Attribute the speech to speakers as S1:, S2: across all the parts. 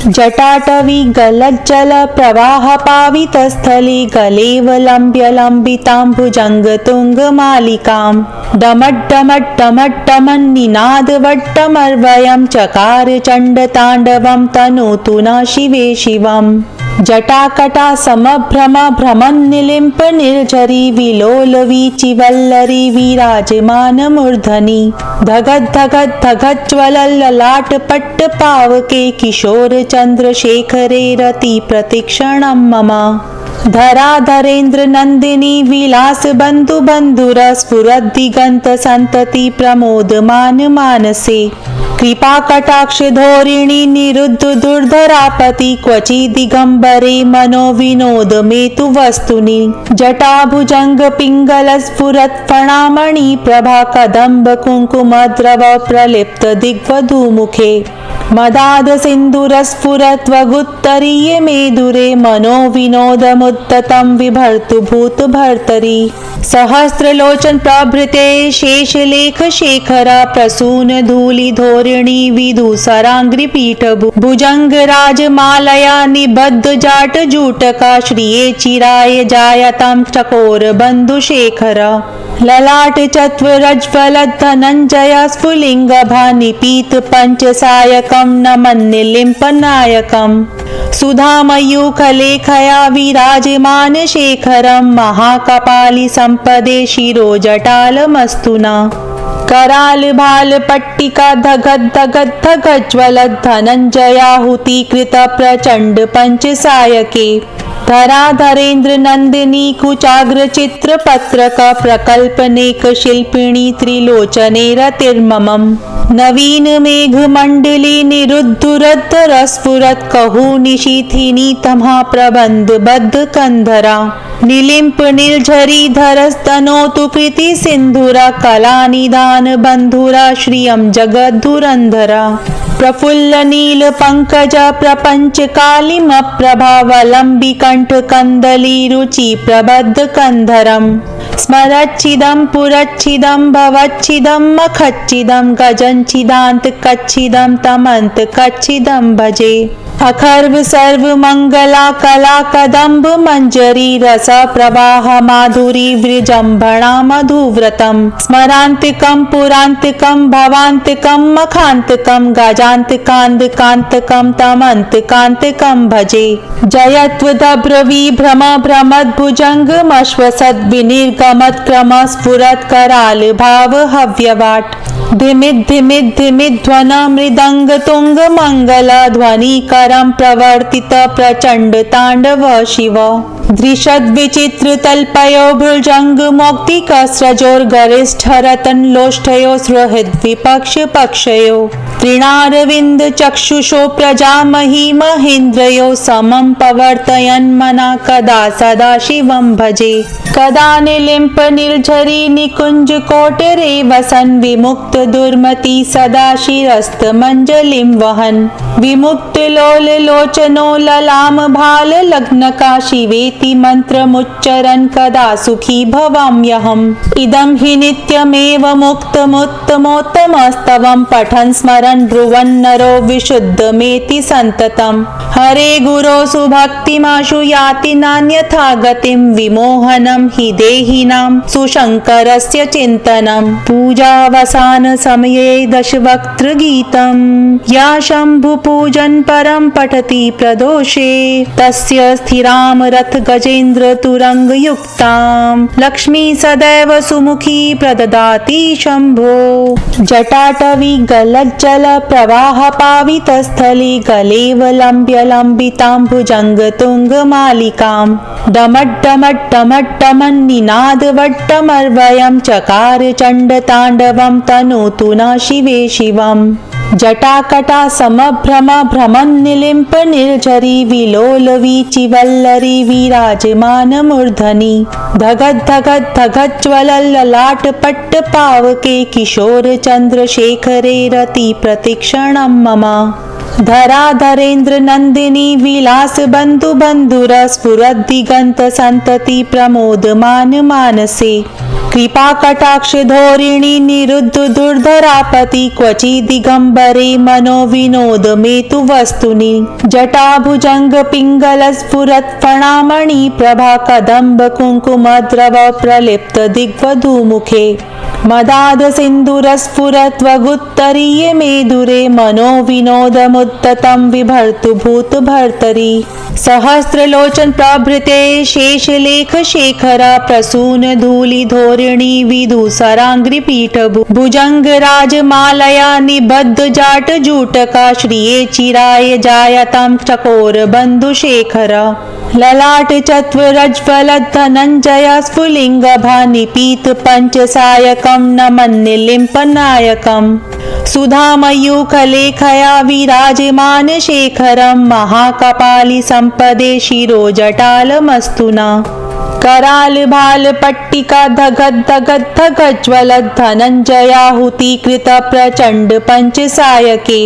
S1: जटाटवी गलज्जल प्रवाह पावितस्थले गलेवलम्ब्य लम्बिताम्बुजङ्गतुङ्गमालिकाम् डमड्डमड्डमड्डमन्निनादवट्टमर्वयं चकार चण्डताण्डवं तनोतु न शिवे शिवम् जटाकटा समभ्रम भ्रमन्निलिम्प निर्झरी विलोलवीचिवल्लरी विराजमानमूर्धनि धगद् धगद् धगज्ज्वलल्ललाटपट्ट पावके किशोर चन्द्रशेखरे रति प्रतिक्षणं मम धराधरेन्द्र नन्दिनी विलास बन्धु बन्धुर स्फुरद्दिगन्त सन्तति प्रमोदमान मानसे कृपा कटाक्ष धोरिणी निरुद्ध दुर्धरापति क्वचि दिगंबरे मनो विनोद मेतु वस्तुनि जटाभुजंग पिंगल स्फुरत् फणामणि प्रभा कदम्ब कुंकुम द्रव प्रलिप्त दिग्वधू मुखे मदाद सिंदूर स्फुरत् वगुत्तरीय मेदुरे मनो विनोदमुत्ततं विभर्तु भूत भर्तरि सहस्रलोचन प्रभृते शेषलेख शेखरा प्रसून धूलि धोरिणी विदुसरांग्रि पीठ भुजंग राजमालया निबद्ध जाट जूटका श्रिये चिराय जायतां चकोर बंधु शेखर ललाट चत्वरज्वल धनंजय स्फुलिंग भानिपीत पंचसायकं नमन्निलिम्पनायकम् सुधामयूखलेखया विराजमान शेखरं महाकपालि संपदे शिरोजटालमस्तुना कराल भाल पट्टिका धगद् धगद् धगज्ज्वलद् धनञ्जयाहुतिकृत प्रचण्ड पंचसायके धराधरेन्द्र नन्दिनी कुचाग्र चित्र पत्रक प्रकल्पनेक शिल्पिणी त्रिलोचने रतिर्ममम् नवीन मेघ मंडली निरुद्धुरद्धर स्फुरत् कहू निशीथिनी तमहा प्रबंध बद्ध कंधरा निलिम्प निर्झरी धरस्तनोतु कृति सिंधुरा कला निदान बंधुरा श्रियं जगद्धुरंधरा प्रफुल्ल नील पंकज प्रपंच कालिम प्रभावलंबी कंठ कंदली रुचि प्रबद्ध कंधरम स्मरच्छिदं पुरच्छिदं भवच्छिदं मखच्छिदं गजच्छिदान्त कच्छिदं तमन्त कच्छिदं भजे अखर्व सर्व मंगला कला कदम्ब मंजरी रस प्रवाह माधुरी वृजंभणा मधुव्रतम स्मरांतिकं पुरांतिकं भवांतिकं मखांतिकं गजांतिकांतकांतकं तमंतकांतकं भजे जयत्वदभ्र विभ्रम भ्रमद्भुजंगमश्वसद् विनिर्गमत् क्रम स्फुरत् कराल भाव हव्यवाट धिमिद् धिमिद् धिमिध्वन मृदंग तुंग मंगल ध्वनिकरं प्रवर्तित प्रचंड तांडव शिव दृशद् विचित्र तल्पयो भुजंग मौक्तिक स्रजोर्गरिष्ठरतन लोष्ठयो सुहृद् विपक्ष पक्षयो तृणारविंद चक्षुषो प्रजामही महेन्द्रयो समं पवर्तयन् मना कदा सदा शिवं भजे कदा निलिम्प निर्झरी निकुंज कोटरे वसन् विमुक्त दुर्मति सदा शिरस्त मंजलिं वहन् विमुक्त लोल लोचनो ललाम भाल लग्नका शिवेति मंत्रमुच्चरन् कदा सुखी भवाम्यहम् इदं हि नित्यमेव मुक्तमुत्तमोत्तमस्तवं पठन् स्मरन् ब्रुवन् नरो विशुद्धमेति सन्ततम् हरे गुरो सुभक्तिमाशु याति नान्यथा गतिं विमोहनं हि देहिनां सुशङ्करस्य चिन्तनं पूजावसान समये दशवक्त्र गीतं या शम्भु पूजन परम पठति प्रदोषे तस्य स्थिरां रथ गजेन्द्र तुरंग युक्तां लक्ष्मी सदैव सुमुखी प्रददाति शंभो जटाटवी गलज्जल प्रवाह पावितस्थले गलेवलम्ब्य लम्बिताम्बुजङ्गतुङ्गमालिकां डमड्डमड्डमड्डमन्निनादवट्टमर्वयं चकार चण्डताण्डवं तनोतु न शिवे शिवम् जटाकटा समभ्रम भ्रमन्निलिम्प निर्झरी विलोलवीचिवल्लरी विराजमानमूर्धनि धगद् धगद् धगज्ज्वलल्ललाटपट्ट पावके किशोर चन्द्रशेखरे रति प्रतिक्षणं मम धराधरेन्द्र नन्दिनी विलास बन्धु बन्धुर स्फुरद्दिगन्त सन्तति प्रमोदमान मानसे कृपा कटाक्ष धोरिणी निरुद्ध दुर्धरापति क्वचि दिगंबरे मनो विनोद मेतु वस्तुनि जटाभुजंग पिंगल स्फुरत् फणामणि प्रभा कदंब कुंकुम द्रव प्रलिप्त दिग्वधूमुखे मदाद सिंधुर स्फुरत् वगुत्तरीये मेदुरे मनो विनोदमुत्ततं विभर्तु भूत भर्तरि सहस्रलोचन प्रभृते शेषलेख शेखरा प्रसून धूलि धोरिणी विदुसरांग्रि पीठ भुजंग राजमालया निबद्ध जाट जूटका श्रिये चिराय जायतां चकोर बंधु शेखरा ललाट चत्वरज्वल धनंजय स्फुलिंग भानिपीत पंचसायकं नमन्निलिम्पनायकम् सुधामयूखलेखया विराजमान शेखरं महाकपालि संपदे शिरोजटालमस्तुना कराल भाल पट्टिका धगद् धगद् धगज्ज्वलद् धनञ्जयाहुतिकृत प्रचण्ड पंचसायके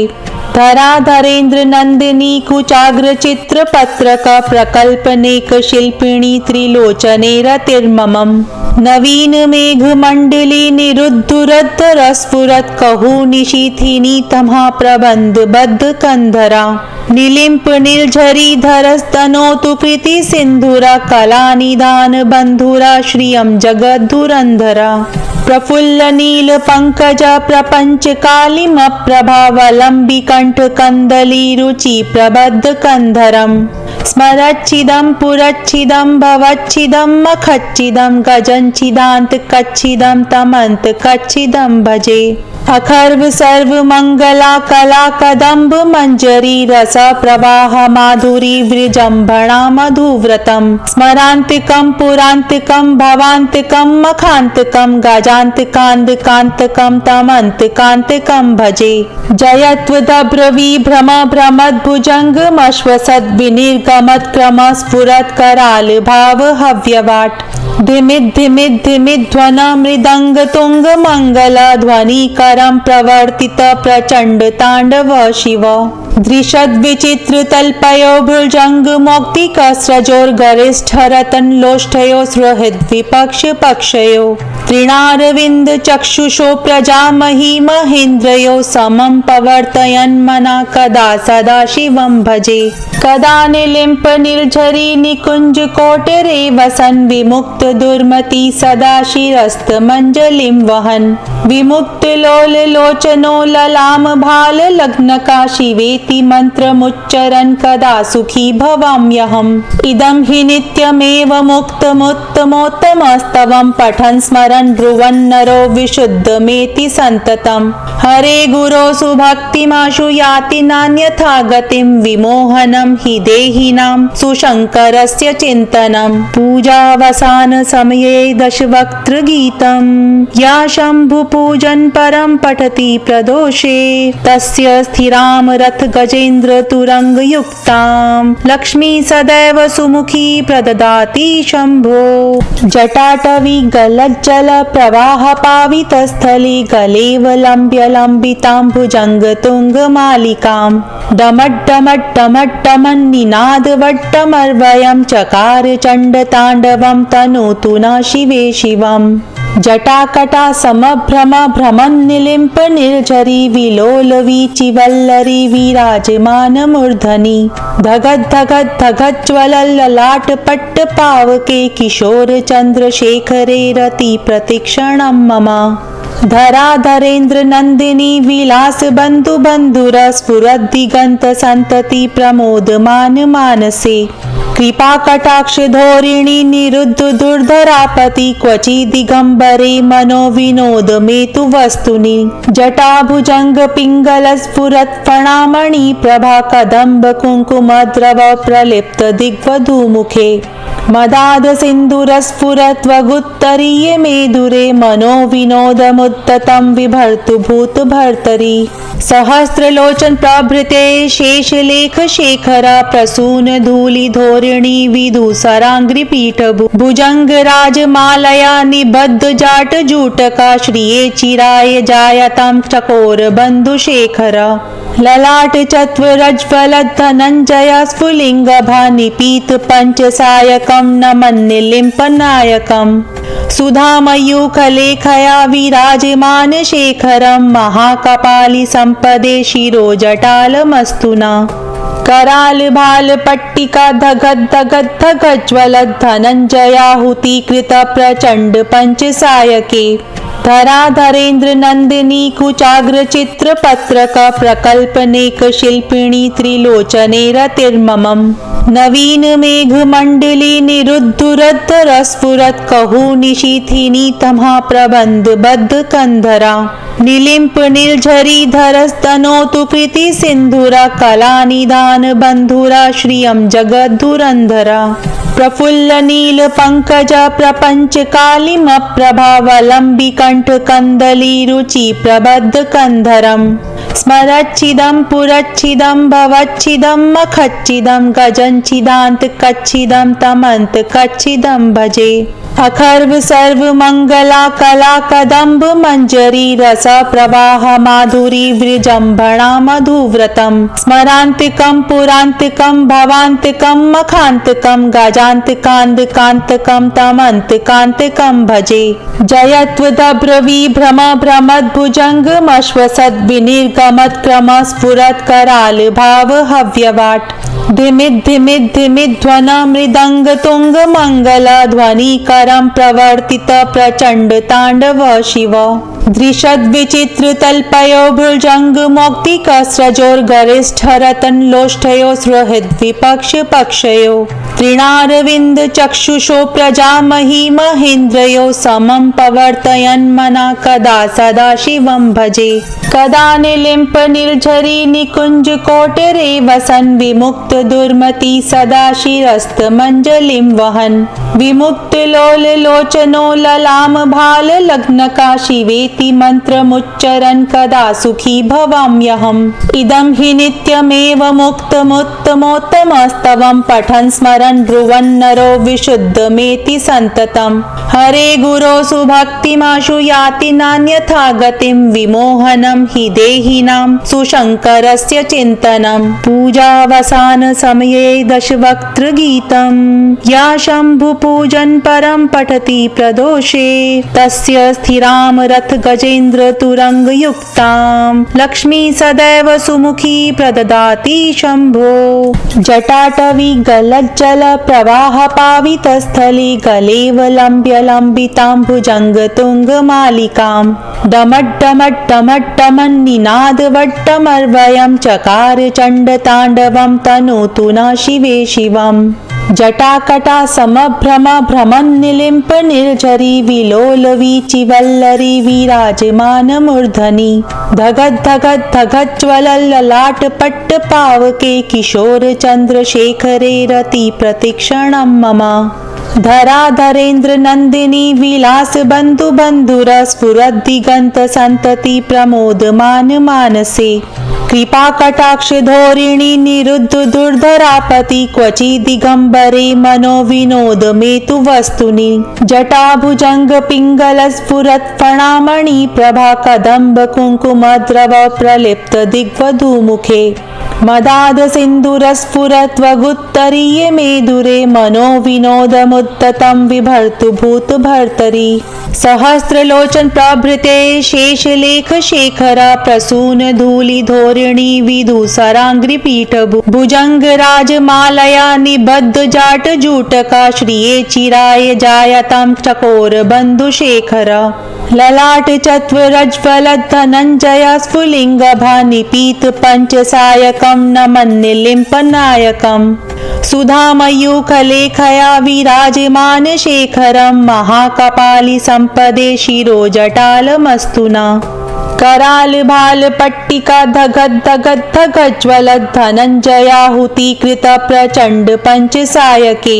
S1: धराधरेन्द्र नन्दिनी कुचाग्र चित्र पत्रक प्रकल्पनेक शिल्पिणी त्रिलोचने रतिर्ममम् नवीन मेघ मंडली निरुद्धुरद्धर स्फुरत् कहू निशीथिनी तमहा प्रबंध बद्ध कंधरा निलिम्प निर्झरी धरस्तनोतु कृति सिंधुरा कला निदान बंधुरा श्रियं जगद्धुरंधरा प्रफुल्ल नील पंकज प्रपंच कालिम प्रभावलंबी कंठ कंदली रुचि प्रबद्ध कंधरम स्मरच्छिदं पुरच्छिदं भवच्छिदं मखच्छिदं गजच्छिदान्त कच्छिदं तमन्त कच्छिदं भजे अखर्व सर्व मंगला कला कदम्ब मंजरी रस प्रवाह माधुरी विजृंभणा मधुव्रतम स्मरांतिकं पुरांतिकं भवांतिकं मखांतिकं गजांतिकांतकांतकं तमंतकांतकं भजे जयत्वदभ्र विभ्रम भ्रमद्भुजंगमश्वसद् विनिर्गमत् क्रम स्फुरत् कराल भाव हव्यवाट धिमिद् धिमिद् धिमिध्वन मृदंग तुंग मंगल ध्वनि करं प्रवर्तित प्रचंड तांडव शिव दृशद् विचित्र तल्पयो भुजंग मौक्तिक स्रजोर गरिष्ठ रतन लोष्ठयो सुहृद् विपक्ष पक्षयो तृणारविंद चक्षुषो प्रजामहि महेन्द्रयो समं पवर्तयन् मना कदा सदा शिवं भजे कदा निलिम्प निर्झरी निकुंज कोटरे वसन् विमुक्त दुर्मति सदा शिरस्त मंजलिं वहन् विमुक्त लोल लोचनो ललाम भाल लग्नका शिवेति मंत्रमुच्चरन् कदा सुखी भवाम्यहम् इदं हि नित्यमेव मुक्तमुत्तमोत्तमस्तवं पठन् स्मरन् ब्रुवन् नरो विशुद्धमेति सन्ततम् हरे गुरो सुभक्तिमाशु याति नान्यथा गतिं विमोहनं हि देहिनां सुशङ्करस्य चिन्तनं पूजावसान समये दशवक्त्र गीतं या शम्भु पूजन परम पठति प्रदोषे तस्य स्थिरां रथ गजेन्द्र तुरंग युक्तां लक्ष्मी सदैव सुमुखी प्रददाति शंभो जटाटवी गलज्जल प्रवाह पावित स्थले गलेव लंब्य लंबितां भुजंग तुंग मालिकां डमड्डमड्डमड्डमन्निनाद वट्टमर्वयं चकार चंड तांडवं तनोतु न शिवे शिवम् जटाकटा समभ्रम भ्रमन्निलिम्प निर्झरी विलोलवी चिवल्लरी विराजमान मूर्धनि धगद् धगद् धगज्ज्वलल् ललाट पट्ट पावके किशोर चंद्रशेखरे रति प्रतिक्षणं मम धराधरेन्द्र नन्दिनी विलास बन्धु बन्धुर स्फुरद्दिगन्त सन्तति प्रमोदमान मानसे कृपा कटाक्ष धोरिणी निरुद्ध दुर्धरापति क्वचि दिगंबरे मनो विनोद मेतु वस्तुनि जटाभुजंग पिंगल स्फुरत् फणामणि प्रभा कदंब कुंकुम द्रव प्रलिप्त दिग्वधूमुखे मदाद सिंधुर स्फुरत् वगुत्तरीये मेदुरे मनो विनोदमुत्ततं विभर्तु भूत भर्तरि सहस्रलोचन प्रभृते शेषलेख शेखरा प्रसून धूलि धोरिणी विदुसरांग्रि पीठ भुजंग राजमालया निबद्ध जाट जूटका श्रिये चिराय जायतां चकोर बंधु शेखरा ललाट चत्वरज्वलद्धनञ्जय स्फुलिङ्गभानिपीत पञ्चसायकं नमन्निलिम्पनायकम् सुधामयूखलेखया विराजमान शेखरं महाकपालि सम्पदे शिरोजटालमस्तु न कराल भाल पट्टिका धगद् धगद् धगज्ज्वलद्धनञ्जयाहुतीकृत प्रचण्ड पञ्चसायके धराधरेन्द्र नन्दिनी कुचाग्र चित्रपत्रक प्रकल्पनेक शिल्पिणी त्रिलोचने रतिर्ममम् नवीन मेघमण्डली निरुद्धुरद्धरस्फुरत् कहू निशीथिनी तमः प्रबन्ध बद्ध कंधरा निलिम्प निर्झरीधरस्तनोतु कृति सिन्धुरा कलानिधान बन्धुरा श्रियं जगद्धुरन्धरा प्रफुल्ल नील पंकज प्रपंच कालिमप्रभावलम्बि कंठ कंदली रुचि प्रबद्ध कंधरम् स्मरच्छिदं पुरच्छिदं भवच्छिदं मखच्छिदं गजच्छिदान्त कच्छिदं तमन्त कच्छिदं भजे अखर्व सर्व मंगला कला कदम्ब मंजरी रस प्रवाह माधुरी विजृंभणा मधुव्रतम स्मरांतिकं पुरांतिकं भवांतिकं मखांतिकं गजांतिकांतकांतकं तमंतकांतकं भजे जयत्वदभ्र विभ्रम भ्रमद्भुजंगमश्वसद् विनिर्गमत् क्रम स्फुरत् कराल भाव हव्यवाट धिमिद् धिमिद् धिमिध्वन मृदंग तुंग मंगल ध्वनिकरं प्रवर्तित प्रचंड तांडव शिव दृशद् विचित्र तल्पयो भुजंग मौक्तिक स्रजोर्गरिष्ठ रतन लोष्ठयो सुहृद् विपक्ष पक्षयो तृणारविंद चक्षुषो प्रजामही महेन्द्रयो समं पवर्तयन् मना कदा सदा शिवं भजे कदा निलिम्प निर्झरी निकुंज कोटरे वसन् विमुक्त दुर्मति सदा शिरस्त मंजलिं वहन् विमुक्त लोल लोचनो ललाम भाल लग्नका शिवेति मंत्रमुच्चरन् कदा सुखी भवाम्यहम् इदं हि नित्यमेव मुक्तमुत्तमोत्तमस्तवं पठन् स्मरन् ब्रुवन् नरो विशुद्धमेति सन्ततम् हरे गुरो सुभक्तिमाशु याति नान्यथा गतिं विमोहनं हि देहिनां सुशङ्करस्य चिन्तनं पूजावसान समये दशवक्त्र गीतं या शम्भु पूजन परम पठति प्रदोषे तस्य स्थिरां रथ गजेन्द्र तुरंग युक्तां लक्ष्मी सदैव सुमुखी प्रददाति शंभो जटाटवी गलज्जल प्रवाह पावित स्थले गलेव लम्ब्य लम्बितां भुजंग तुंग मालिकां डमड्डमड्डमड्डमन्निनाद वट्टमर्वयं चकार चण्ड ताण्डवं तनोतु न शिवे शिवम् जटाकटा समभ्रम भ्रमन्निलिम्प निर्झरी विलोल वीचिवल्लरी विराजमान मूर्धनि धगद् धगद् धगज्ज्वलल्ललाट पट्ट पावके किशोर चन्द्रशेखरे रति प्रतीक्षणं मम धराधरेन्द्र नंदिनी विलास बंधु बंधुर स्फुरद्दिगंत संतति प्रमोदमान मानसे कृपा कटाक्ष धोरिणी निरुद्ध दुर्धरापति क्वचि दिगंबरे मनो विनोद मेतु वस्तुनि जटा भुजंग पिंगल स्फुरत् फणामणि प्रभा कदंब कुंकुम द्रव प्रलिप्त दिग्वधू मुखे मदाद सिंधुर स्फुरत् वगुत्तरीय मेदुरे मनो विनोदमुत्ततं विभर्तु भूत भर्तरि सहस्रलोचन प्रभृते शेषलेख शेखर प्रसून धूलि धोरिणी विदुसरांग्रि पीठ भुजंग राजमालया निबद्ध जाट जूटका श्रिये चिराय जायतां चकोर बंधु शेखर ललाट चत्वरज्वलद्धनञ्जय स्फुलिङ्गभानिपीत पञ्चसायकं नमन्निलिम्पनायकम् सुधामयूखलेखया विराजमान शेखरं महाकपालि सम्पदे शिरोजटालमस्तु न कराल भाल पट्टिका धगद् धगद् धगज्ज्वलद्धनञ्जयाहुतीकृत प्रचण्ड पञ्चसायके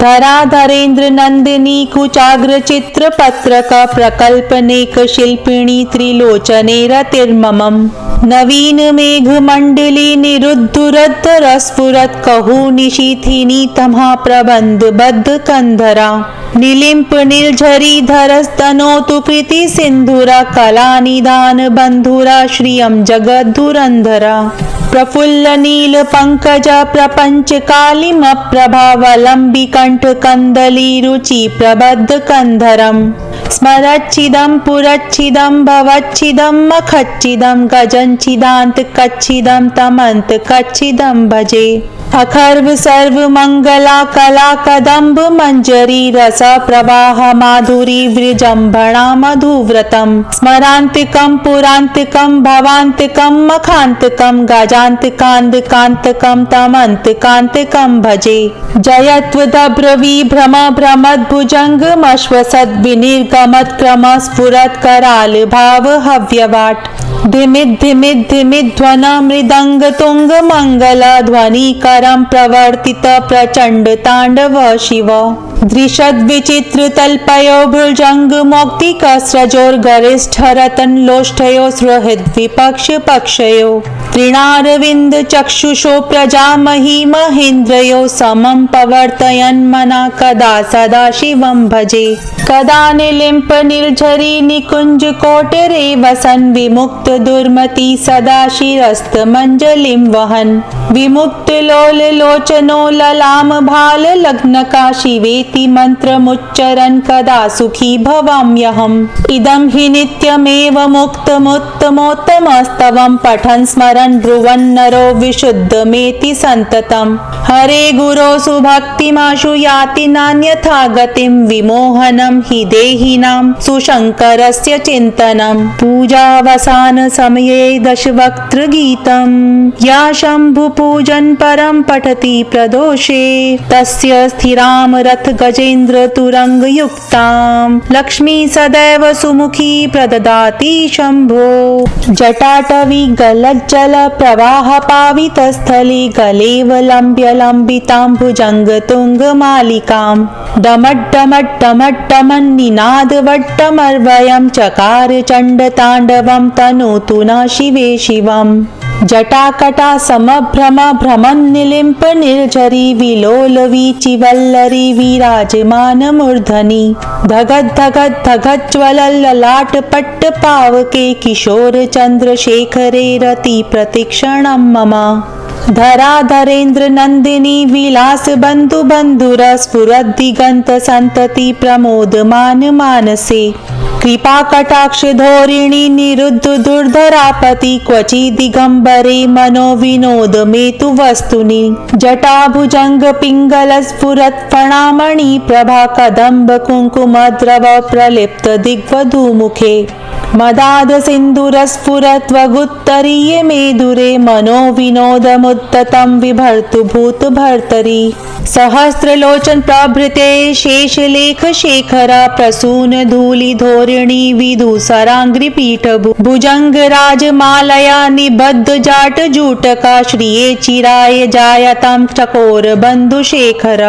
S1: धराधरेन्द्र नंदिनी कुचाग्र चित्र पत्रक प्रकल्पनेक शिल्पिणी त्रिलोचने रतिर्ममम् नवीन मेघ मंडली निरुद्धुरद्धर स्फुरत् कहू निशीथिनी तमः प्रबंध बद्ध कंधरा निलिंप निर्झरी धरस्तनोतु कृति सिंधुरा कला निदान बंधुरा श्रियं जगद्धुरंधरा प्रफुल्ल नील पंकज प्रपंच कालिम प्रभावलंबी कंठ कंदली रुचि प्रबद्ध कंधरम स्मरच्छिदं पुरच्छिदं भवच्छिदं मखच्छिदं गजच्छिदान्त कच्छिदं तमन्त कच्छिदं भजे अखर्व सर्व मंगला कला कदम्ब मंजरी रस प्रवाह माधुरी विजृंभणा मधुव्रतम स्मरांतिकं पुरांतिकं भवांतिकं मखांतिकं गजांतिकांतकांतकं तमंतकांतिकं भजे जयत्वदभ्र विभ्रम भ्रमद्भुजंगमश्वसद् विनिर्गमत् क्रम स्फुरत् कराल भाव हव्यवाट धिमिद् मृदंग तुंग मंगल ध्वनि करम प्रवर्तित प्रचंड तांडव शिव दृशद विचित्र तल्पयो भुजंग मौक्तिक स्रजोर गरिष्ठ रतन लोष्ठयो सुहृद विपक्ष पक्षयो तृणारविंद चक्षुषो प्रजामहि महेन्द्रयो समं पवर्तयन् मना कदा सदा शिवं भजे कदा निलिम्प निर्झरी निकुंज कोटरे वसन् विमुक्त दुर्मति सदा शिरस्त मंजलिं वहन् विमुक्त लोल लोचनो ललाम भाल लग्नका शिवेति मंत्रमुच्चरन् कदा सुखी भवाम्यहम् इदं हि नित्यमेव मुक्तमुत्तमोत्तमस्तवं पठन् स्मरन् ब्रुवन् नरो विशुद्धमेति सन्ततम् हरे गुरो सुभक्तिमाशु याति नान्यथा गतिं विमोहनं हि देहिनां सुशङ्करस्य चिन्तनं पूजावसान समये दशवक्त्र गीतं या शम्भु पूजन परम पठति प्रदोषे तस्य स्थिराम रथ गजेन्द्र तुरंग युक्तां लक्ष्मी सदैव सुमुखी प्रददाति शंभो जटाटवी गलज्जल प्रवाह पावित स्थले गलेव लंब्य लंबितां भुजंग तुंग मालिकां डमड्डमड्डमड्डमन्निनाद वट्टमर्वयं चकार चंड तांडवं तनोतु न शिवे शिवम् जटाकटा समभ्रम भ्रमन् निलिम्प निर्झरी विलोल वीचिवल्लरी विराजमान मूर्धनि धगत् धगत् धगत् ज्वलल् ललाट पट्ट पावके किशोर चंद्रशेखरे रति प्रतिक्षणं मम धराधरेन्द्र नंदिनी विलास बंधु बंधुर स्फुरद्दिगंत संतति प्रमोदमान मानसे कृपा कटाक्ष धोरिणी निरुद्ध दुर्धरापति क्वचि दिगंबरे मनो विनोद मेतु वस्तुनि जटा भुजंग पिंगल स्फुरत् फणामणि प्रभा कदंब कुंकुम द्रव प्रलिप्त दिग्वधू मुखे मदाद सिंधुर स्फुरत् वगुत्तरीय मेदुरे मनो विनोदमुत्ततं विभर्तु भूत भर्तरि सहस्रलोचन प्रभृते शेषलेख शेखर प्रसून धूलि धोरिणी विदुसरांग्रि पीठ भुजंग राजमालया निबद्ध जाट जूटका श्रिये चिराय जायतां चकोर बंधु शेखर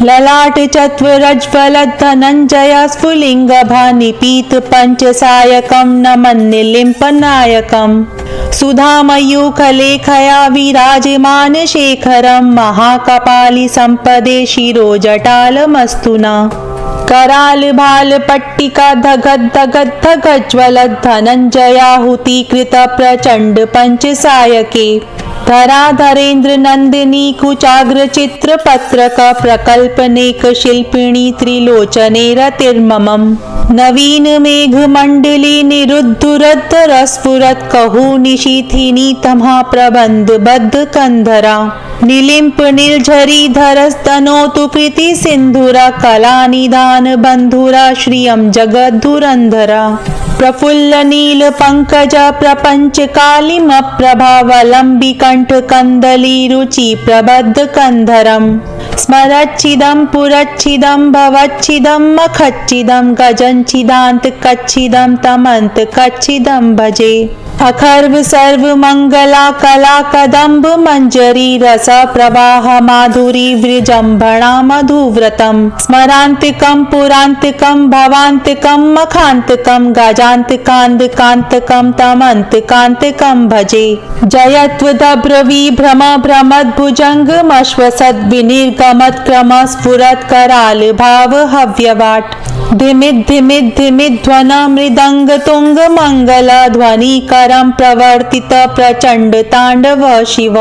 S1: ललाट चत्वरज्वल धनंजय स्फुलिंग भानिपीत पंच सायकं नमन्निलिम्प नायकम् सुधामयूखलेखया विराजमान शेखरं महाकपालि संपदे शिरो जटालमस्तुना कराल भाल पट्टिका धगत् धगत् धगज्ज्वलत् धनंजयाहुतिकृत प्रचंड पंच सायके धराधरेन्द्र नंदिनी कुचाग्र चित्र पत्रक प्रकल्पनेक शिल्पिणी त्रिलोचने रतिर्ममम् नवीन मेघ मंडली निरुद्धुरद्धर स्फुरत् कहू निशीथिनी तमः प्रबंध बद्ध कंधरा निलिंप निर्झरी धरस्तनोतु कृति सिंधुरा कला निदान बंधुरा श्रियं जगद्धुरंधरा प्रफुल्ल नील पंकज प्रपंच कालिम प्रभावलंबी कंठ कंदली रुचि प्रबद्ध कंधरम स्मरच्छिदं पुरच्छिदं भवच्छिदं मखच्छिदं गजच्छिदान्त कच्छिदं तमन्त कच्छिदं भजे अखर्व सर्व मंगला कला कदम्ब मंजरी रस प्रवाह माधुरी विजृंभणा मधुव्रतम स्मरांतिकम पुरांतिकम भवांतिकम मखांतिकम गाजांतिकांतिकांतिकम तमंतिकांतिकम भजे जयत्वदब्रवी भ्रम भ्रमद्भुजंग मश्वसद विनिर्गमत क्रम स्फुरत कराल भाव हव्यवाट धिमित धिमित धिमित ध्वन मृदंग तुंग मंगल ध्वनि करम प्रवर्तित प्रचंड तांडव शिव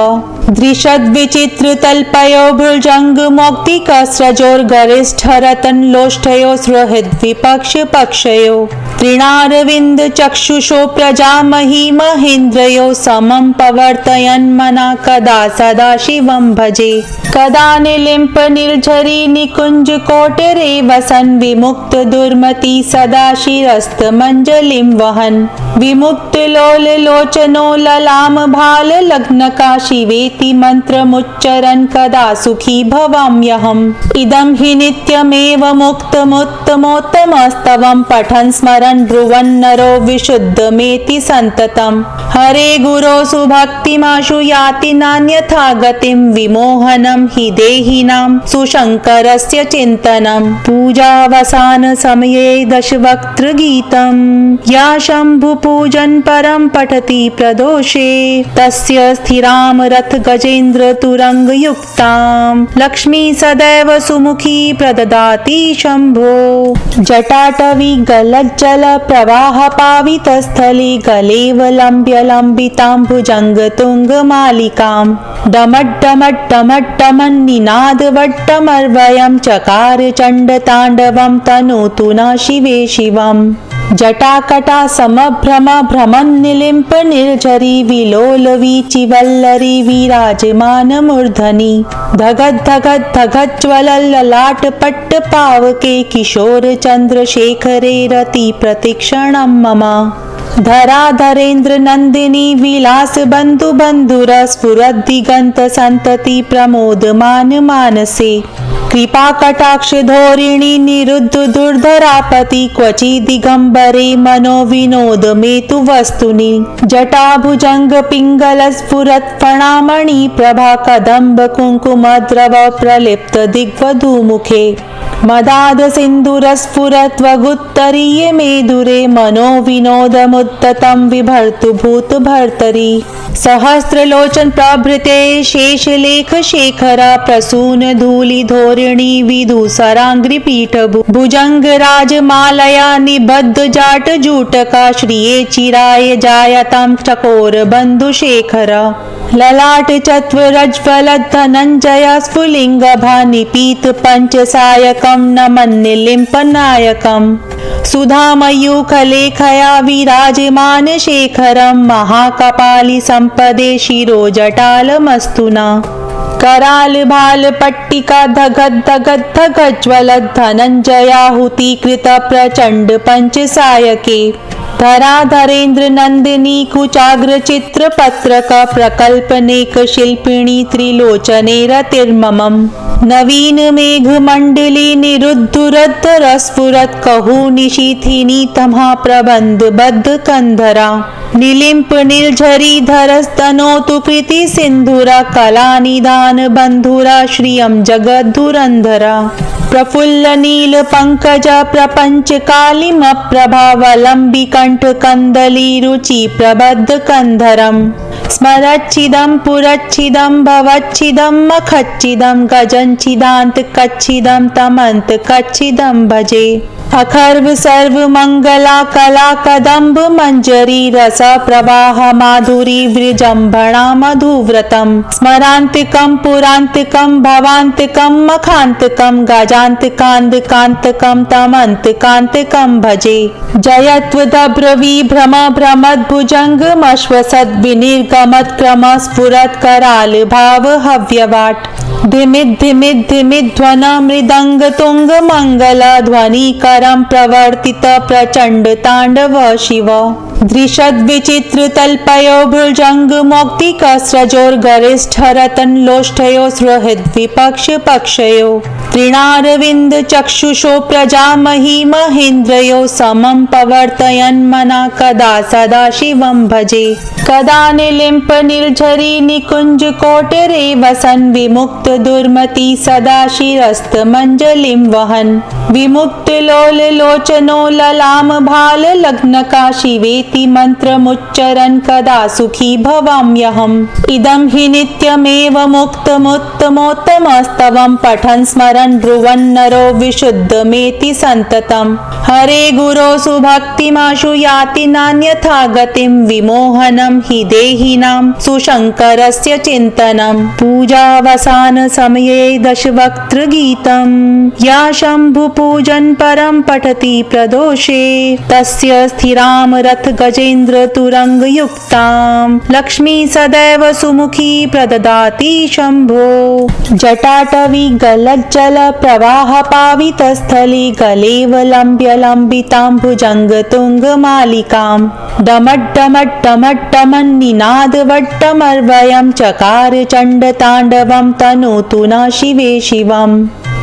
S1: दृशद विचित्र तल्पयो भुजंग मौक्तिक स्रजोर गरिष्ठ रतन लोष्ठयो सुहृद विपक्ष पक्षयो तृणारविंद चक्षुषो प्रजामहि महेन्द्रयो समं पवर्तयन् मना कदा सदा शिवं भजे कदा निलिम्प निर्झरी निकुंज कोटरे वसन विमुक्त दुर्मति सदा शिरस्त मंजलिं वहन विमुक्त लोल लोचनो ललाम भाल लग्न का शिवेति मंत्रमुच्चरन् कदा सुखी भवाम्यहम् इदं हि नित्यमेव मुक्तमुत्तमोत्तमस्तवं पठन् स्मरन् ब्रुवन् नरो विशुद्धमेति सन्ततम् हरे गुरो सुभक्तिमाशु याति नान्यथा गतिं विमोहनं हि देहिनां सुशङ्करस्य चिन्तनं पूजावसान समये दशवक्त्र गीतं या शम्भु पूजन परम पठति प्रदोषे तस्य स्थिराम रथ गजेन्द्र तुरंग युक्तां लक्ष्मी सदैव सुमुखी प्रददाति शंभो जटाटवी गलज्जल प्रवाह पावित स्थले गलेव लंब्य लंबितां भुजंग तुंग मालिकां डमट डमट डमट डमन निनाद वट्टमर्वयं चकार चंड तांडवं तनोतु न शिवे शिवम् जटाकटा समभ्रम भ्रमन् निलिम्प निर्झरी विलोल वीचिवल्लरी विराजमान मूर्धनि धगत धगत धगत ज्वलल ललाट पट्ट पावके किशोर चंद्रशेखरे रति प्रतिक्षणं मम धराधरेन्द्र नंदिनी विलास बंधु बंधुर स्फुरद दिगंत संतति प्रमोदमान मानसे कृपा कटाक्ष धोरिणी निरुद्ध दुर्धरापति क्वचि दिगंबरे मनो विनोद मेतु वस्तुनि जटा भुजंग पिंगल स्फुरत फणामणि प्रभा कदंब कुंकुम द्रव प्रलिप्त दिग्वधू मुखे मदाद सिंधुर स्फुरत वगुत्तरीय मेदुरे मनो विनोद मुद्दतं विभर्तु भूत भर्तरी सहस्रलोचन प्रभृते शेषलेख शेखरा प्रसून धूलि धोरिणी विदुसरांग्रि पीठ भुजंग राजमालया निबद्ध जाट जूटका श्रिये चिराय जायतां चकोर बंधु शेखर ललाट चत्वरज्वल धनंजय स्फुलिंग भानिपीत पंचसायकं नमन्निलिम्प नायकम् सुधामयूखलेखया विराजमान शेखरं महाकपालि संपदे शिरोजटालमस्तुना कराल भाल पट्टिका धगत धगत धगत ज्वलत धनंजयाहुति कृत प्रचंड पंचसायके धराधरेन्द्र नंदिनी कुचाग्र चित्र पत्रक प्रकल्पनेक शिल्पिणी त्रिलोचने रतिर्ममम् नवीन मेघ मंडली निरुद्धुरद्धर स्फुरत कहू निशीथिनी तम्हा प्रबंध बद्ध कंधरा निलिम्प निर्झरी धरस्तनोतु कृति सिंधुरा कला निदान बंधुरा श्रियं जगद्धुरंधरा प्रफुल्ल नील पंकज प्रपंच कालिम प्रभावलंबी कंठ कंदली रुचि प्रबद्ध कंधरम स्मरच्छिदं पुरच्छिदं भवच्छिदं मखच्छिदं गजच्छिदान्त कच्छिदं तमन्त कच्छिदं भजे अखर्व सर्व मंगला कला कदम्ब मंजरी रस प्रवाह माधुरी विजृंभणा मधुव्रतम स्मरांतिकम पुरांतिकम भवांतिकम मखांतिकम गाजांतिकांतिकांतिकम तमंतिकांतिकम भजे जयत्वदब्रवी भ्रम भ्रमद्भुजंग मश्वसद विनिर्ग निर्गमत्क्रम स्फुरत्कराल भाव हव्यवाट् धिमिद् मृदंग तुंग मंगल ध्वनिकरं प्रवर्तित प्रचंड तांडव शिव दृशद् विचित्र तल्पयो भुजंग मौक्तिकस्रजोर्गरिष्ठरतन लोष्ठयो सुहृद्विपक्ष पक्षयो तृणारविंद चक्षुषो प्रजामहि महेन्द्रयो समं पवर्तयन् मना कदा सदा शिवं भजे कदा निलिम्प निर्झरी निकुंज कोटरे वसन् विमुक्त दुर्मति सदा शिरस्तमंजलिं वहन् विमुक्त लोल लोचनो ललाम भाल लग्नका शिवेति मंत्रमुच्चरन् कदा सुखी भवाम्यहम् इदं हि नित्यमेव मुक्तमुत्तमोत्तमस्तवं पठन् स्मरन् ब्रुवन् नरो विशुद्धमेति सन्ततम् हरे गुरो सुभक्तिमाशु याति नान्यथा गतिं विमोहनं हि देहिनां सुशङ्करस्य चिन्तनं पूजावसान समये दशवक्त्रगीतं या शम्भुपूजन् परं पठति प्रदोषे तस्य स्थिरां रथ गजेन्द्र तुरङ्गयुक्तां लक्ष्मी सदैव सुमुखी प्रददाति शम्भो जटाटवी गलज्जल प्रवाह पावितस्थली गलेवलम्ब्य लम्बितां भुजङ्गतुङ्गमालिकां डमड्डमड्डमड्डमन्निनादवट्टमर्वयं चकार चण्डताण्डवं तनोतु न शिवे शिवम्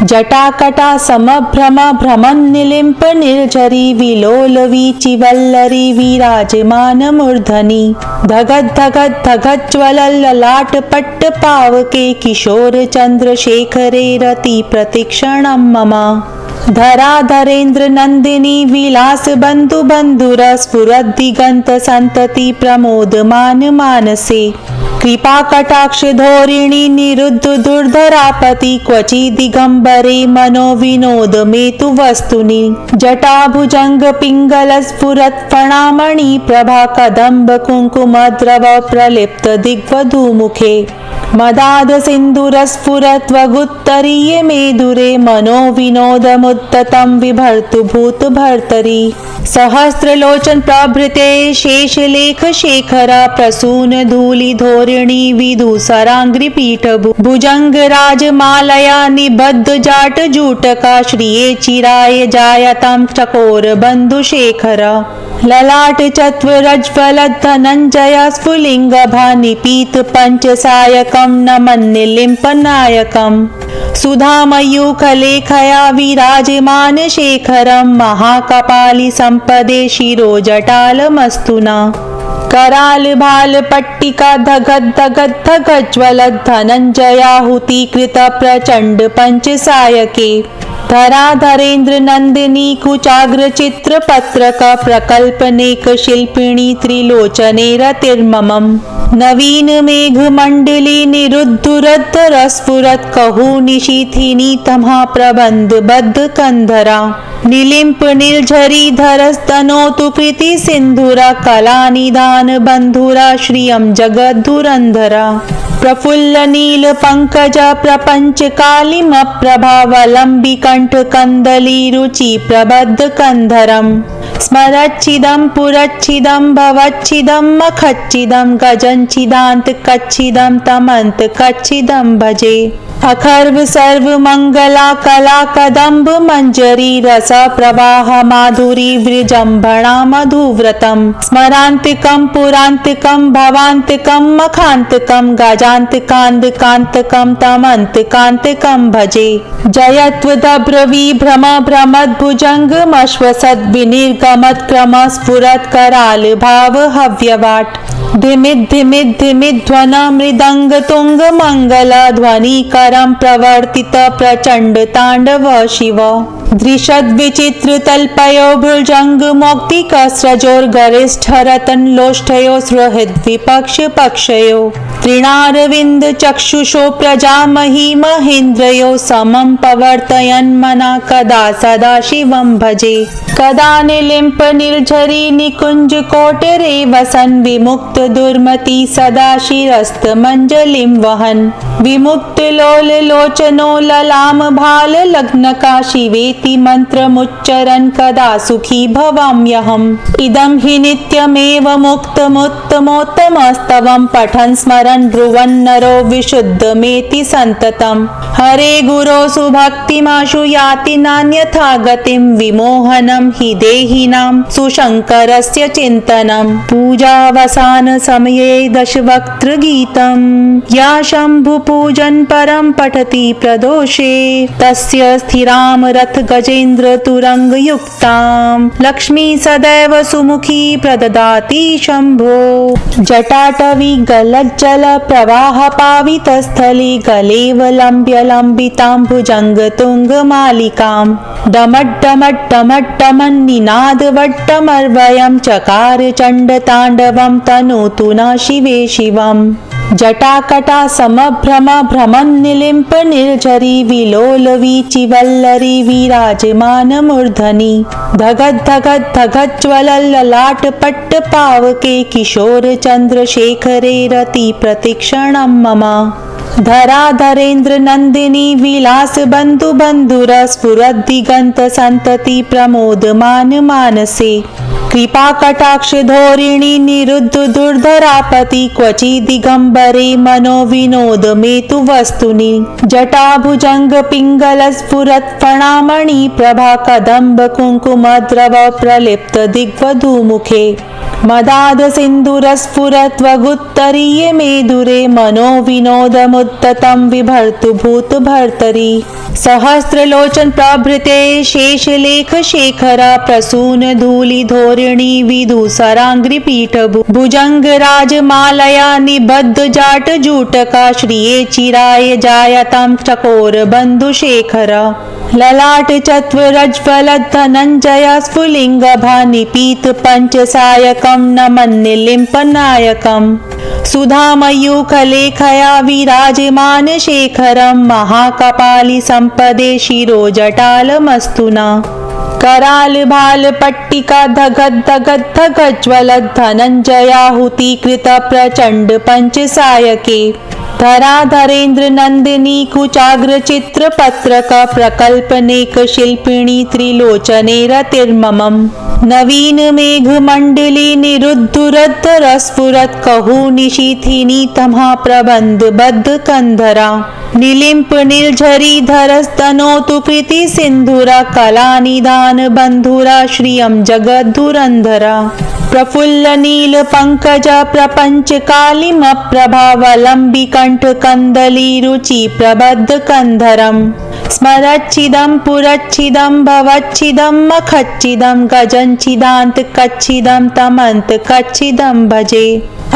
S1: जटाकटा समभ्रम भ्रमन्निलिम्प निर्झरी विलोलवीचिवल्लरी विराजमान मूर्धनि धगज्ज्वलल्ललाटपट्ट पावके किशोर चन्द्रशेखरे रति प्रतिक्षणं मम धराधरेन्द्र नंदिनी विलास बंधु बंधुर स्फुरद्दिगंत संतति प्रमोदमान मानसे कृपा कटाक्ष धोरिणी निरुद्ध दुर्धरापति क्वचि दिगंबरे मनो विनोद मेतु वस्तुनि जटा भुजंग पिंगल स्फुरत् फणामणि प्रभा कदंब कुंकुम द्रव प्रलिप्त दिग्वधू मुखे मदाद सिंधुर स्फुरत् वगुत्तरीय मेदुरे मनो विनोदमुत्ततं विभर्तु भूत भर्तरि सहस्रलोचन प्रभृते शेषलेख शेखर प्रसून धूलि धोरिणी विदुसरांग्रि पीठ भुजंग राजमालया निबद्ध जाट जूटका श्रिये चिराय जायतां चकोर बंधु शेखर ललाट चत्वरज्वल धनंजय स्फुलिंग भानिपीत पंचसायकं नमन्निलिम्पनायकम् सुधामयूखलेखया विराजमान शेखरं महाकपालि संपदे शिरोजटालमस्तुना कराल भाल पट्टिका धगज्ज्वल धनंजयाहुतिकृत प्रचंड पंचसायके धराधरेन्द्र नंदिनी कुचाग्र चित्र पत्रक प्रकल्पनेक शिल्पिणी त्रिलोचने रतिर्ममम् नवीन मेघ मंडली निरुद्धुरद्धर स्फुरत् कहू निशीथिनी तम्हा प्रबंध बद्ध कंधरा निलिम्प निर्झरी धरस्तनोतु कृति सिंधुरा कला निदान बंधुरा श्रियं जगद्धुरंधरा प्रफुल्ल नील पंकज प्रपंच कालिम प्रभावलंबी कंठ कंदली रुचि प्रबद्ध कंधरम स्मरच्छिदं पुरच्छिदं भवच्छिदं मखच्छिदं गजच्छिदान्त कच्छिदं तमन्त कच्छिदं भजे अखर्व सर्व मंगला कला कदम्ब मंजरी रस प्रवाह माधुरी विजृंभणा मधुव्रतम स्मरांतिकं पुरांतिकं भवांतिकं मखांतिकं गजांतिकांतकांतकं तमंतकांतिकं भजे जयत्वदभ्र विभ्रम भ्रमद्भुजंग मश्वसद् विनिर्गमत्क्रम स्फुरत् कराल भाव हव्यवाट् धिमिद् मृदंग तुंग मंगल ध्वनिकरं प्रवर्तित प्रचंड तांडव शिव दृशद् विचित्र तल्पयो भुजंग मौक्तिकस्रजोर्गरिष्ठरतन लोष्ठयो सुहृद्विपक्ष पक्षयो तृणारविंद चक्षुषो प्रजामहि महेन्द्रयो समं पवर्तयन् मना कदा सदा शिवं भजे कदा निलिम्प निर्झरी निकुंज कोटरे वसन् विमुक्त दुर्मति सदा शिरस्तमञ्जलिं वहन् विमुक्तलोललोचनो ललाम भाल लग्नका शिवेति मन्त्रमुच्चरन् कदा सुखी भवाम्यहम् इदं हि नित्यमेव मुक्तमुत्तमोत्तमस्तवं पठन् स्मरन् ब्रुवन् नरो विशुद्धमेति सन्ततं हरे गुरो सुभक्तिमाशु याति नान्यथा गतिं विमोहनं हि देहिनां सुशङ्करस्य चिन्तनं पूजावसान समये दशवक्त्रगीतं या शम्भुपूजन् परं पठति प्रदोषे तस्य स्थिरां रथ गजेन्द्र तुरङ्गयुक्तां लक्ष्मी सदैव सुमुखी प्रददाति शम्भो जटाटवी गलज्जल प्रवाह पावितस्थले गलेवलम्ब्य लम्बितां भुजङ्गतुङ्गमालिकां डमड्डमड्डमड्डमन्निनादवट्टमर्वयं चकार चण्डताण्डवं तनोतु न शिवे शिवम् जटाकटा समभ्रम भ्रमन्निलिम्प निर्झरी विलोलवीचिवल्लरी विराजमानमूर्धनि धगद्धगद्धगज्ज्वलल्ललाटपट्ट पावके किशोर चन्द्रशेखरे रति प्रतिक्षणं मम धराधरेन्द्र नन्दिनी विलास बन्धु बन्धुर स्फुरद्दिगन्त सन्तति प्रमोदमान मानसे कृपा कटाक्ष धोरिणी निरुद्ध दुर्धरापति क्वचि दिगंबरे मनो विनोद मेतु वस्तुनि जटाभुजंग पिंगल स्फुरत् फणामणि प्रभा कदम्ब कुंकुम द्रव प्रलिप्त दिग्वधूमुखे मदाद सिंधुर स्फुरत् वगुत्तरीय मेदुरे मनो विनोदमुत्ततं विभर्तु भूत भर्तरि सहस्रलोचन प्रभृते शेषलेख शेखर प्रसून धूलि धोरिणी विदुसरांग्रि पीठ भुजंग राजमालया निबद्ध जाट जूटका श्रिये चिराय जायतां चकोर बंधु शेखर ललाट चत्वरज्वल धनञ्जय स्फुलिंग भानिपीत पंचसायकं नमन्निलिम्पनायकम् सुधामयूखलेखया विराजमान शेखरं महाकपालि संपदे शिरोजटालमस्तुना कराल भाल पट्टिका धगद्धगद्धगज्ज्वल धनञ्जयाहुतिकृत प्रचण्ड पंचसायके धराधरेन्द्र नन्दिनी कुचाग्र चित्र पत्रक प्रकल्पनेक शिल्पिणी त्रिलोचने रतिर्ममम् नवीन मेघमण्डली निरुद्धुरद्धर स्फुरत् कहू निशीथिनी तमः प्रबन्ध बद्ध कंधरा निलिम्प निर्झरी धरस्तनोतु कृति सिन्धुरा कलानिधान बन्धुरा श्रियं जगद्धुरन्धरा प्रफुल्ल नील पंकज प्रपंच कालिम प्रभावलंबी कंठ कंदली रुचि प्रबद्ध कंधरम स्मरच्छिदं पुरच्छिदं भवच्छिदं मखच्छिदं गजच्छिदान्त कच्छिदं तमन्त कच्छिदं भजे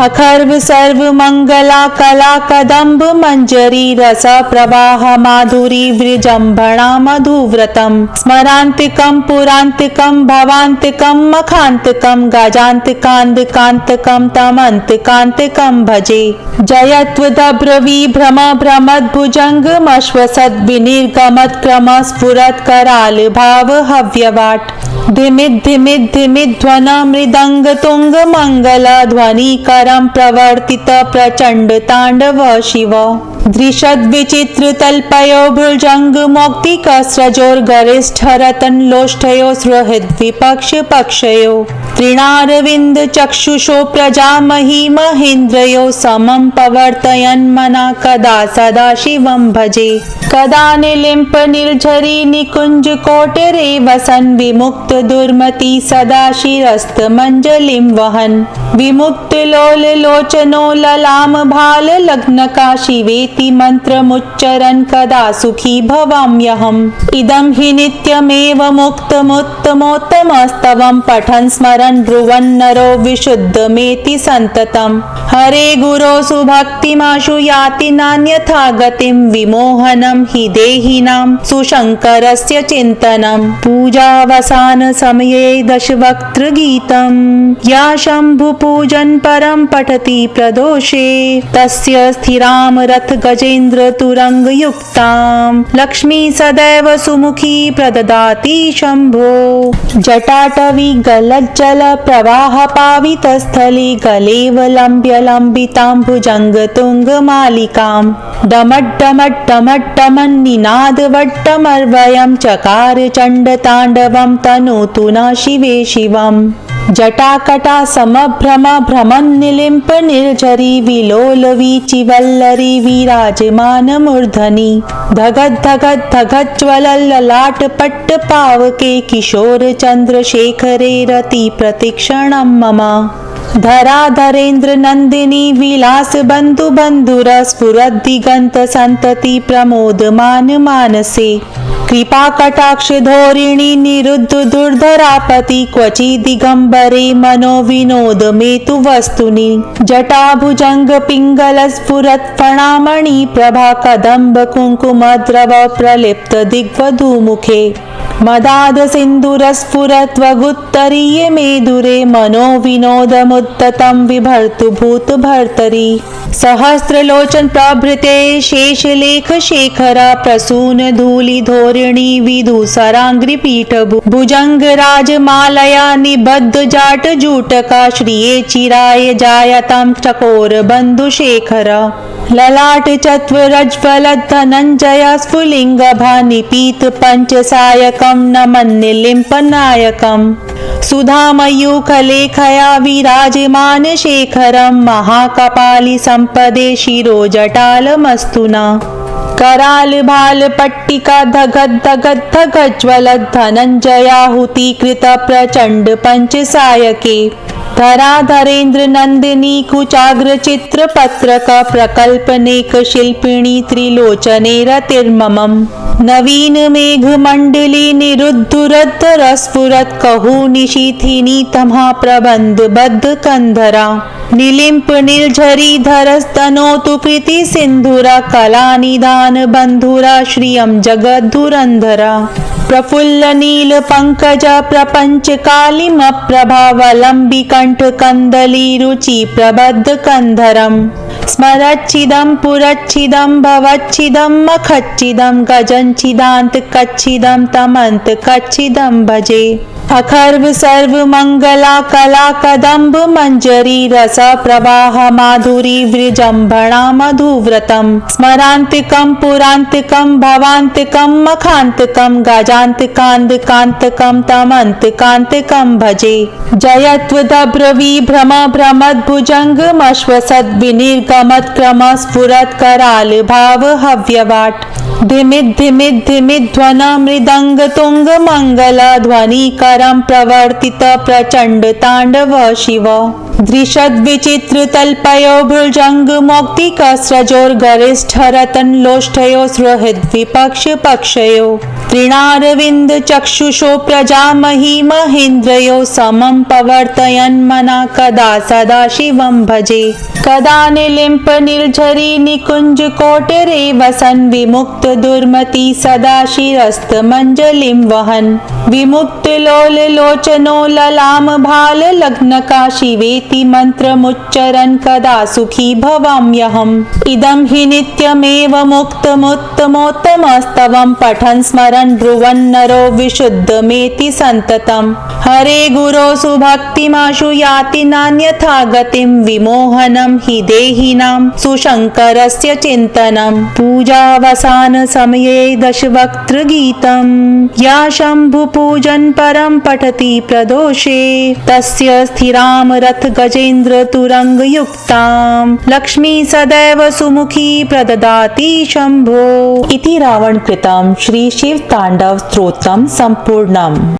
S1: अखर्व सर्व मंगला कला कदम्ब मंजरी रस प्रवाह माधुरी विजृंभणा मधुव्रतम स्मरांतिकं पुरांतिकं भवांतिकं मखांतिकं गजांतिकांतकांतकं तमंतकांतकं भजे जयत्वदभ्र विभ्रम भ्रमद्भुजंग मश्वसद् विनिर्गमत् क्रम स्फुरत् कराल भाव हव्यवाट धिमिद् धिमिद् धिमिद् ध्वन मृदंग तुंग मंगल ध्वनि करं प्रवर्तित प्रचंड तांडव शिव दृशद् विचित्र तल्पयो भुजंग मौक्तिक स्रजोर गरिष्ठ रतन लोष्ठयो सुहृद् विपक्ष पक्षयो तृणारविंद चक्षुषो प्रजामही महेन्द्रयो समं पवर्तयन् मना कदा सदा शिवं भजे कदा निलिम्प निर्झरी निकुंज कोटरे वसन् विमुक्त दुर्मति सदा शिरस्तमञ्जलिं वहन् विमुक्त लोल लोचनो ललाम भाल लग्नका शिवेति मन्त्रमुच्चरन् कदा सुखी भवाम्यहम् इदं हि नित्यमेव मुक्तमुत्तमोत्तमस्तवं पठन् स्मरन् ब्रुवन् नरो विशुद्धमेति सन्ततं हरे गुरो सुभक्तिमाशु याति नान्यथा गतिं विमोहनं हि देहिनां सुशङ्करस्य चिन्तनं पूजावसान समये दशवक्त्रगीतं या शम्भुपूजन् परं पठति प्रदोषे तस्य स्थिरां रथ गजेन्द्रतुरङ्गयुक्तां लक्ष्मी सदैव सुमुखी प्रददाति शम्भो। जटाटवी गलज्जल प्रवाह पावितस्थले गलेवलम्ब्य लम्बिताम्बुजङ्गतुङ्गमालिकां डमड्डमड्डमड्डमन्निनादवट्टमर्वयं चकार चण्डताण्डवं तनोतु न शिवे शिवम्। जटाकटा समभ्रम भ्रमन्निलिम्प निर्झरी विलोलवीचिवल्लरी विराजमानमूर्धनि धगद्धगद्धगज्ज्वलल्ललाटपट्टपावके किशोर चन्द्रशेखरे रति प्रतिक्षणं मम। धराधरेन्द्र नन्दिनी विलास बन्धु बन्धुर स्फुरद्दिगन्त सन्तति प्रमोदमान मानसे कृपा कटाक्ष धोरिणी निरुद्ध दुर्धरापति क्वचि दिगंबरे मनो विनोद मेतु वस्तुनि जटाभुजंग पिंगल स्फुरत् फणामणि प्रभा कदम्ब कुंकुम द्रव प्रलिप्त दिग्वधूमुखे मदाद सिंधुर स्फुरत् वगुत्तरीय मेदुरे मनो विनोदमुत्ततं विभर्तु भूत भर्तरि सहस्रलोचन प्रभृते शेषलेख शेखर प्रसून धूलि धोरिणी विदुसरांग्रिपीठ भुजंग राजमालया निबद्ध जाट जूटका श्रिये चिराय जायतां चकोर बंधुशेखर ललाट चत्वरज्वल धनंजय स्फुलिंग भानिपीत पंचसायकं नमन्निलिम्पनायकम् सुधामयूखलेखया विराजमान शेखरं महाकपालि संपदे शिरोजटालमस्तुना कराल भाल पट्टिका धगद्धगद्धगज्ज्वल धनंजयाहुतिकृत प्रचंड पंचसायके धराधरेन्द्र नंदिनी कुचाग्र चित्र पत्रक प्रकल्पनेक शिल्पिणी त्रिलोचने रतिर्ममम् नवीन मेघ मंडली निरुद्धुरद्धर स्फुरत् कहू निशीथिनी तमः प्रबंध बद्ध कंधरा निलिम्प निर्झरी धरस्तनोतु कृति सिंधुरा कला निदान बंधुरा श्रियं जगद्धुरंधरा प्रफुल्ल नील पंकज प्रपंच कालिम प्रभावलंबी कंठ कंदली रुचि प्रबद्ध कंधरम स्मरच्छिदं पुरच्छिदं भवच्छिदं मखच्छिदं गजच्छिदान्त कच्छिदं तमन्त कच्छिदं भजे अखर्व सर्व मंगला कला कदम्ब मंजरी रस प्रवाह माधुरी वृजंभणा मधुव्रतम स्मरांतिकं पुरांतिकं भवांतिकं मखांतिकं गजांतिकांतकांतकं तमंतकांतकं भजे जयत्वदभ्र विभ्रम भ्रमद्भुजंगमश्वसद् विनिर्गमत् क्रम स्फुरत् कराल भाव हव्यवाट् धिमिद् धिमिद् धिमिध्वन मृदंग तुंग मंगल ध्वनिकरं प्रवर्तित प्रचंड तांडव शिव दृशद् विचित्र तल्पयो भुजंग मौक्तिकस्रजोर् गरिष्ठरतन लोष्ठयो सुहृद् विपक्ष पक्षयो तृणारविंद चक्षुषो प्रजामहि महेन्द्रयो समं पवर्तयन् मना कदा सदा शिवं भजे कदा निलिम्प निर्झरी निकुंज कोटरे वसन् विमुक्त दुर्मति सदा शिरस्त मंजलिं वहन् विमुक्त लोल लोचनो ललाम भाल लग्नका शिवेति मंत्रमुच्चरन् कदा सुखी भवाम्यहम् इदं हि नित्यमेव मुक्तमुत्तमोत्तमस्तवं पठन् स्मरन् ब्रुवन् नरो विशुद्धमेति सन्ततम् हरे गुरो सुभक्तिमाशु याति नान्यथा गतिं विमोहनं हि देहिनां सुशङ्करस्य चिन्तनं पूजावसान समये दशवक्त्र गीतं या शम्भु पूजन परं पठति प्रदोषे तस्य स्थिरां रथ गजेन्द्र तुरंग युक्तां लक्ष्मी सदैव सुमुखी प्रददाति शम्भो। इति रावण कृतं श्री शिव तांडव स्तोत्रम संपूर्णम्।